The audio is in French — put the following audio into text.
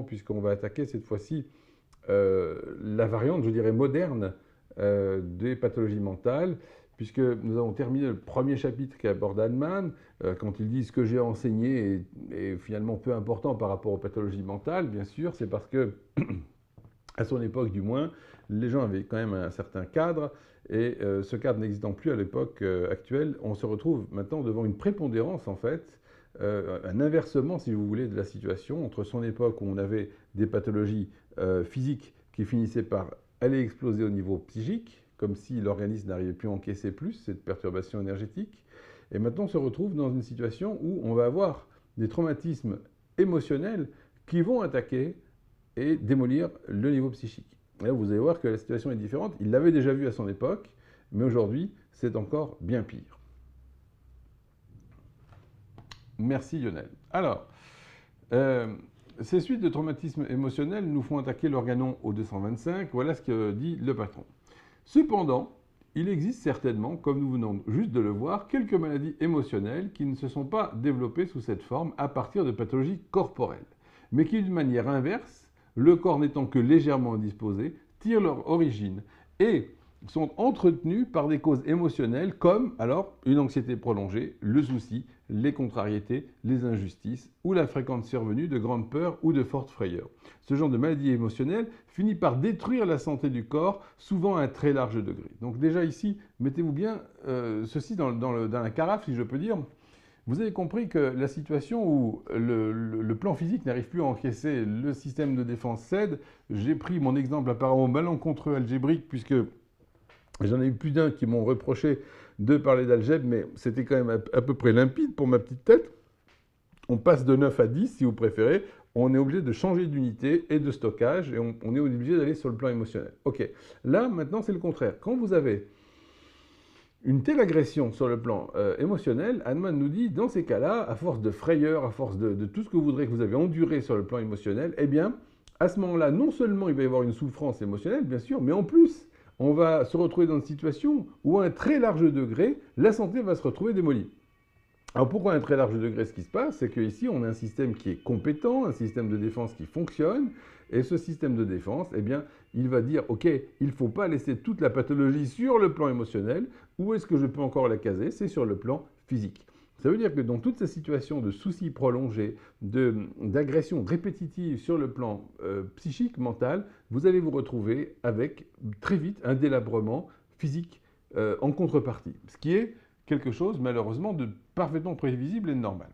puisqu'on va attaquer cette fois-ci la variante, je dirais, moderne des pathologies mentales, puisque nous avons terminé le premier chapitre qu'aborde Hahnemann, quand il dit ce que j'ai enseigné est finalement peu important par rapport aux pathologies mentales, bien sûr, c'est parce que, à son époque du moins, les gens avaient quand même un certain cadre, et ce cadre n'existant plus à l'époque actuelle, on se retrouve maintenant devant une prépondérance, en fait, un inversement, si vous voulez, de la situation entre son époque où on avait des pathologies physiques qui finissaient par aller exploser au niveau psychique, comme si l'organisme n'arrivait plus à encaisser plus cette perturbation énergétique. Et maintenant, on se retrouve dans une situation où on va avoir des traumatismes émotionnels qui vont attaquer et démolir le niveau psychique. Et là, vous allez voir que la situation est différente. Il l'avait déjà vu à son époque, mais aujourd'hui, c'est encore bien pire. Merci Lionel. Alors, ces suites de traumatismes émotionnels nous font attaquer l'organon O225. Voilà ce que dit le patron. Cependant, il existe certainement, comme nous venons juste de le voir, quelques maladies émotionnelles qui ne se sont pas développées sous cette forme à partir de pathologies corporelles, mais qui, d'une manière inverse, le corps n'étant que légèrement indisposé, tirent leur origine et sont entretenus par des causes émotionnelles comme alors une anxiété prolongée, le souci, les contrariétés, les injustices ou la fréquente survenue de grandes peurs ou de fortes frayeurs. Ce genre de maladie émotionnelle finit par détruire la santé du corps, souvent à un très large degré. Donc déjà ici, mettez-vous bien ceci dans la carafe, si je peux dire. Vous avez compris que la situation où le plan physique n'arrive plus à encaisser, le système de défense cède. J'ai pris mon exemple apparemment malencontreux algébrique, puisque j'en ai eu plus d'un qui m'ont reproché de parler d'algèbre, mais c'était quand même à peu près limpide pour ma petite tête. On passe de 9 à 10, si vous préférez. On est obligé de changer d'unité et de stockage, et on est obligé d'aller sur le plan émotionnel. Ok, là, maintenant, c'est le contraire. Quand vous avez une telle agression sur le plan émotionnel, Hahnemann nous dit, dans ces cas-là, à force de frayeur, à force de tout ce que vous voudrez que vous avez enduré sur le plan émotionnel, eh bien, à ce moment-là, non seulement il va y avoir une souffrance émotionnelle, bien sûr, mais en plus, on va se retrouver dans une situation où, à un très large degré, la santé va se retrouver démolie. Alors pourquoi à un très large degré, ce qui se passe, c'est qu'ici, on a un système qui est compétent, un système de défense qui fonctionne, et ce système de défense, eh bien, il va dire, ok, il ne faut pas laisser toute la pathologie sur le plan émotionnel, où est-ce que je peux encore la caser? C'est sur le plan physique. Ça veut dire que dans toutes ces situations de soucis prolongés, d'agressions répétitives sur le plan psychique, mental, vous allez vous retrouver avec très vite un délabrement physique en contrepartie. Ce qui est quelque chose, malheureusement, de parfaitement prévisible et de normal.